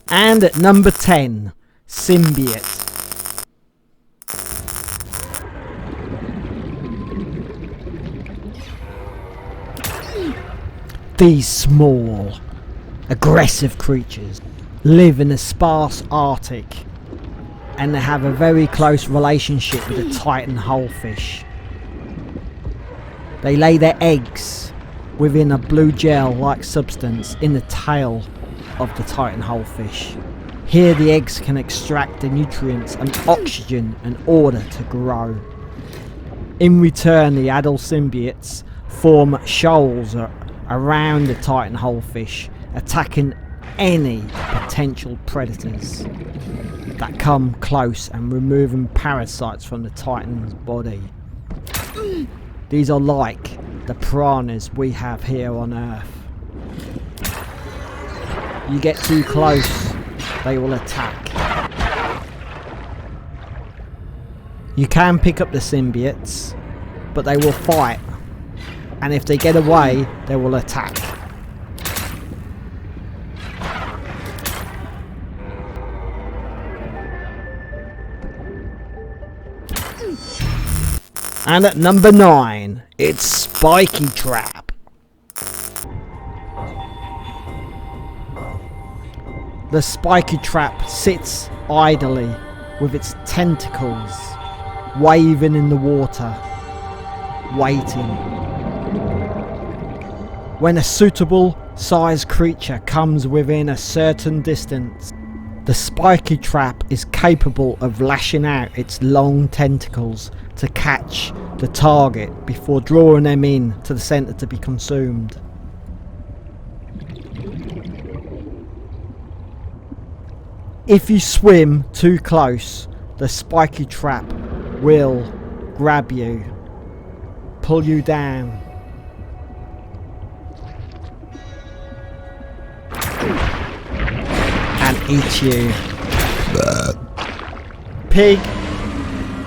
And at number 10, Symbiote. These small, aggressive creatures live in the sparse Arctic, and they have a very close relationship with the Titan hullfish. They lay their eggs within a blue gel-like substance in the tail of the Titan hullfish. Here the eggs can extract the nutrients and oxygen in order to grow. In return, the adult symbiotes form shoals around the Titan hullfish, attacking any potential predators that come close and removing parasites from the Titan's body. These are like the piranhas we have here on Earth. You get too close, they will attack. You can pick up the symbiotes, but they will fight, and if they get away, they will attack. And at number 9, it's Spiky Trap. The Spiky Trap sits idly with its tentacles waving in the water, waiting. When a suitable sized creature comes within a certain distance, the Spiky Trap is capable of lashing out its long tentacles to catch the target before drawing them in to the centre to be consumed. If you swim too close, the Spiky Trap will grab you, pull you down, and eat you. Pig.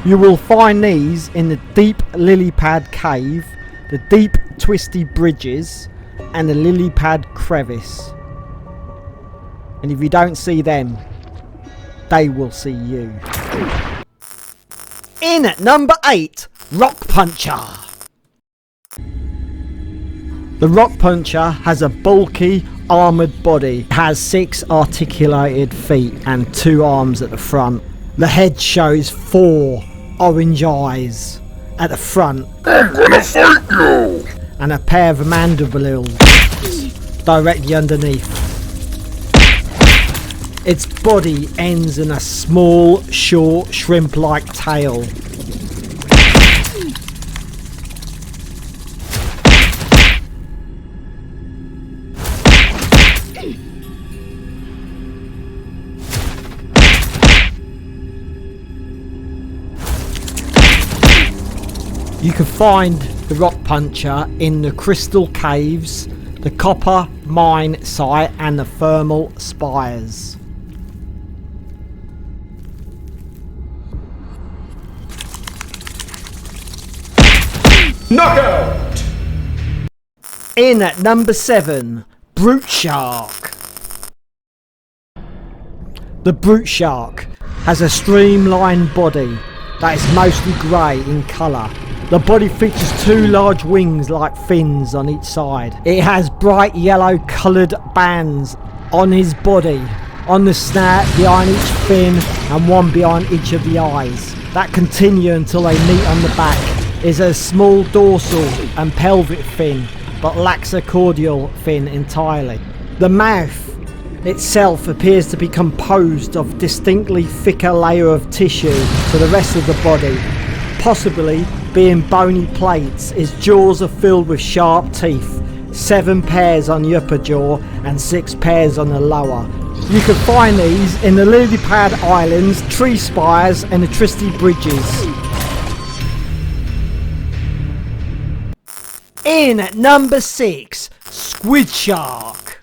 You will find these in the deep lily pad cave, the deep twisty bridges, and the lily pad crevice. And if you don't see them, they will see you. In at number 8, Rock Puncher. The Rock Puncher has a bulky, armoured body, has 6 articulated feet and 2 arms at the front. The head shows 4 orange eyes at the front. I'm gonna fight you! And a pair of mandibles directly underneath. Its body ends in a small, short, shrimp-like tail. You can find the Rock Puncher in the crystal caves, the copper mine site, and the thermal spires. Knockout! In at number 7, Brute Shark. The Brute Shark has a streamlined body that is mostly grey in colour. The body features 2 large wings like fins on each side. It has bright yellow coloured bands on his body, on the snout, behind each fin, and one behind each of the eyes that continue until they meet on the back. Is a small dorsal and pelvic fin, but lacks a caudal fin entirely. The mouth itself appears to be composed of distinctly thicker layer of tissue to the rest of the body, possibly being bony plates. Its jaws are filled with sharp teeth, 7 pairs on the upper jaw and 6 pairs on the lower. You can find these in the lily pad islands, tree spires, and the twisty bridges. In at number 6, Squid Shark.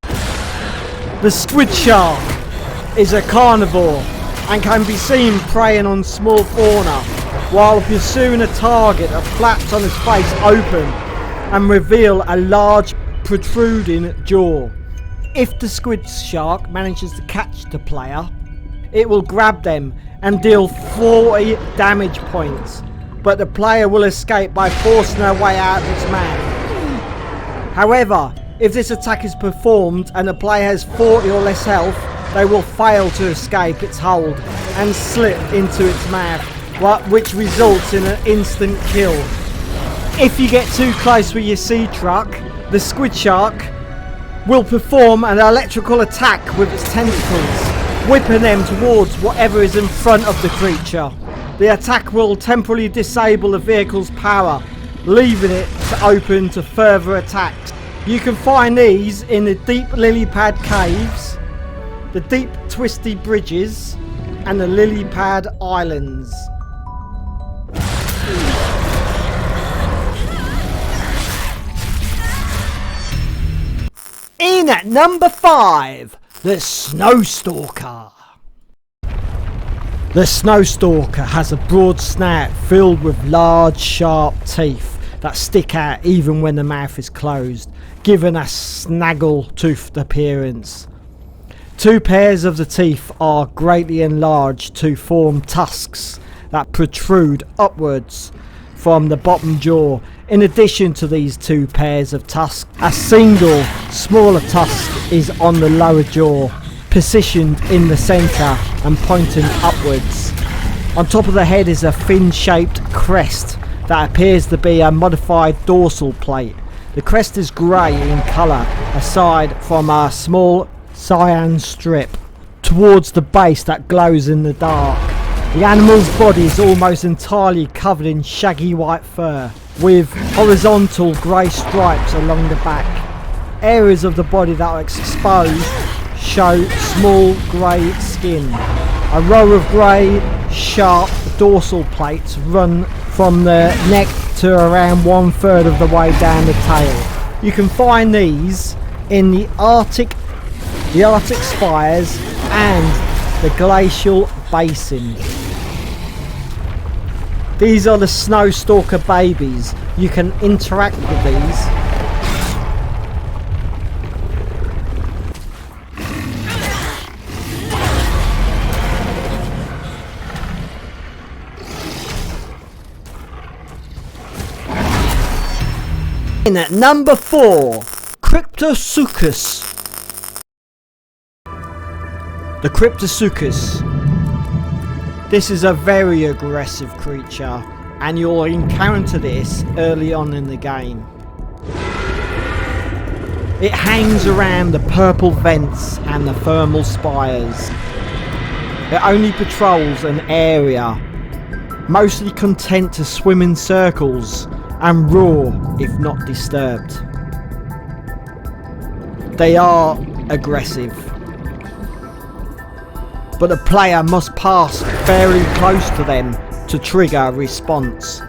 The Squid Shark is a carnivore and can be seen preying on small fauna while pursuing a target that flaps on its face open and reveal a large protruding jaw. If the Squid Shark manages to catch the player, it will grab them and deal 40 damage points, but the player will escape by forcing their way out of its mouth. However, if this attack is performed and the player has 40 or less health, they will fail to escape its hold and slip into its mouth, which results in an instant kill. If you get too close with your sea truck, the Squid Shark will perform an electrical attack with its tentacles, whipping them towards whatever is in front of the creature. The attack will temporarily disable the vehicle's power, leaving it open to further attacks. You can find these in the deep lily pad caves, the deep twisty bridges, and the lily pad islands. In at number 5, the Stalker. The Stalker has a broad snout filled with large sharp teeth that stick out even when the mouth is closed, giving a snaggle-toothed appearance. 2 pairs of the teeth are greatly enlarged to form tusks that protrude upwards from the bottom jaw. In addition to these 2 pairs of tusks, a single smaller tusk is on the lower jaw, positioned in the centre and pointing upwards. On top of the head is a fin-shaped crest that appears to be a modified dorsal plate. The crest is grey in colour, aside from a small cyan strip towards the base that glows in the dark. The animal's body is almost entirely covered in shaggy white fur, with horizontal grey stripes along the back. Areas of the body that are exposed show small grey skin. A row of grey, sharp dorsal plates run from the neck to around 1/3 of the way down the tail. You can find these in the Arctic spires and the glacial basin. These are the Stalker babies. You can interact with these. In at number 4, Cryptosucus. The Cryptosucus. This is a very aggressive creature, and you'll encounter this early on in the game. It hangs around the purple vents and the thermal spires. It only patrols an area, mostly content to swim in circles and roar if not disturbed. They are aggressive, but the player must pass very close to them to trigger a response.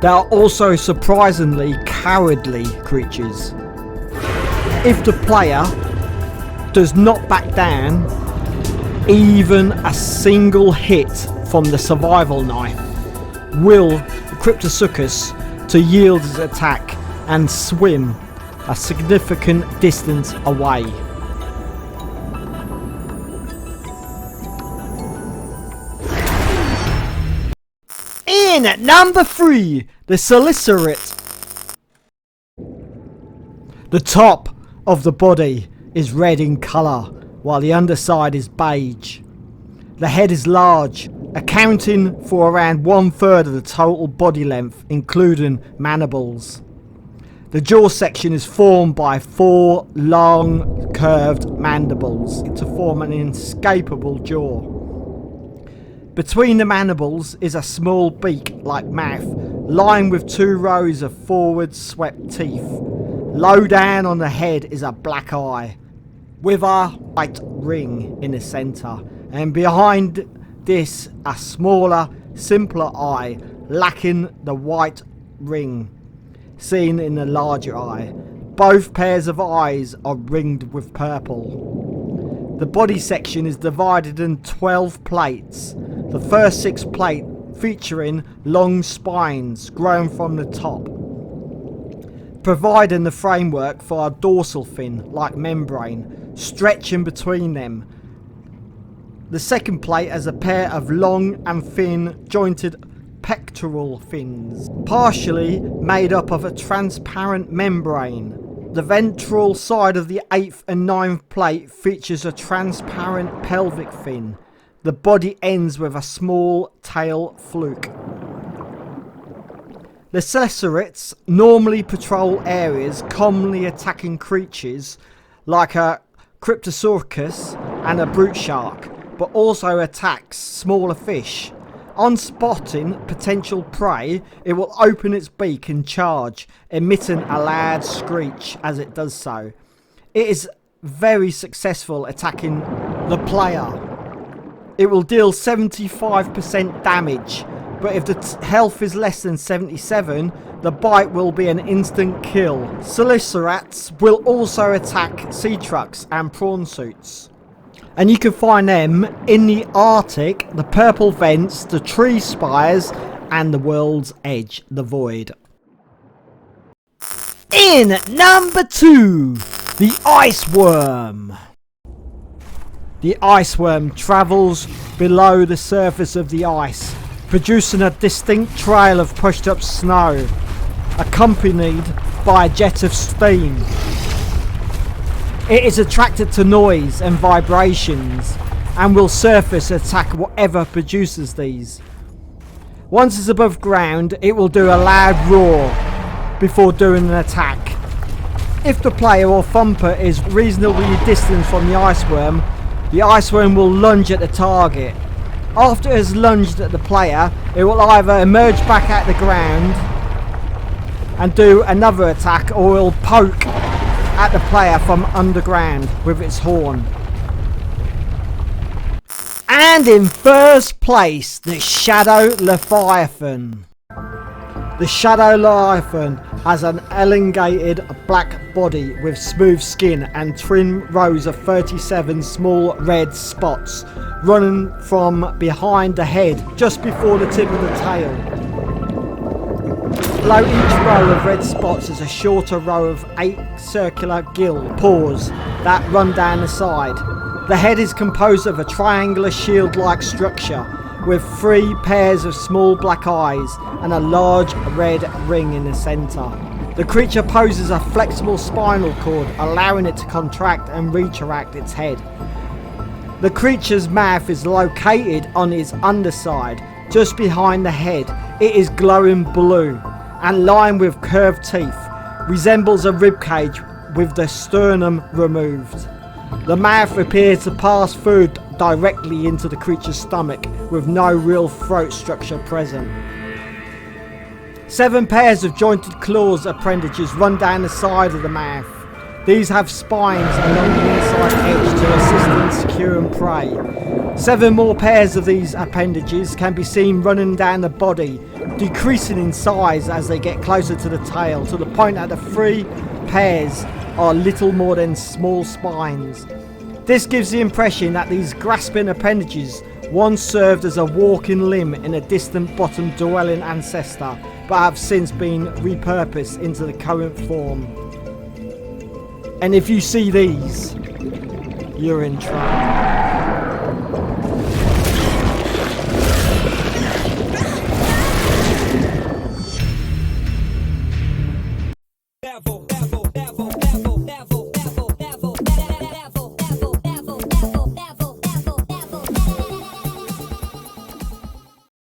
They are also surprisingly cowardly creatures. If the player does not back down, even a single hit from the survival knife will the Cryptosucus to yield its attack and swim a significant distance away. In at number 3, the Symbiote. The top of the body is red in colour, while the underside is beige. The head is large, accounting for around 1/3 of the total body length, including mandibles. The jaw section is formed by 4 long, curved mandibles to form an inescapable jaw. Between the mandibles is a small beak-like mouth, lined with 2 rows of forward swept teeth. Low down on the head is a black eye, with a white ring in the centre, and behind this a smaller, simpler eye, lacking the white ring seen in the larger eye. Both pairs of eyes are ringed with purple. The body section is divided in 12 plates. The first 6 plates featuring long spines growing from the top. providing the framework for a dorsal fin-like membrane, stretching between them. The second plate has a pair of long and thin jointed pectoral fins, partially made up of a transparent membrane. The ventral side of the 8th and 9th plate features a transparent pelvic fin. The body ends with a small tail fluke. The Celesterids normally patrol areas commonly attacking creatures like a Cryptosucus and a brute shark, but also attacks smaller fish. On spotting potential prey, it will open its beak and charge, emitting a loud screech as it does so. It is very successful attacking the player. It will deal 75% damage, but if the health is less than 77, the bite will be an instant kill. Celesterids will also attack sea trucks and prawn suits. And you can find them in the Arctic, the purple vents, the tree spires, and the world's edge, the void. In number 2, the ice worm. The ice worm travels below the surface of the ice, producing a distinct trail of pushed up snow, accompanied by a jet of steam. It is attracted to noise and vibrations and will surface attack whatever produces these. Once it's above ground, it will do a loud roar before doing an attack. If the player or thumper is reasonably distant from the ice worm will lunge at the target. After it has lunged at the player, it will either emerge back at the ground and do another attack, or it will poke at the player from underground with its horn. And in first place, the Shadow Leviathan. The Shadow Leviathan has an elongated black body with smooth skin and trim rows of 37 small red spots running from behind the head just before the tip of the tail. Below each row of red spots is a shorter row of 8 circular gill paws that run down the side. The head is composed of a triangular shield-like structure with 3 pairs of small black eyes and a large red ring in the centre. The creature poses a flexible spinal cord, allowing it to contract and retract its head. The creature's mouth is located on its underside, just behind the head. It is glowing blue and lined with curved teeth, resembles a ribcage with the sternum removed. The mouth appears to pass food directly into the creature's stomach with no real throat structure present. 7 pairs of jointed claws appendages run down the side of the mouth. These have spines along the inside edge to assist in securing prey. 7 more pairs of these appendages can be seen running down the body, decreasing in size as they get closer to the tail, to the point that the 3 pairs are little more than small spines. This gives the impression that these grasping appendages once served as a walking limb in a distant bottom-dwelling ancestor, but have since been repurposed into the current form. And if you see these, you're in trouble.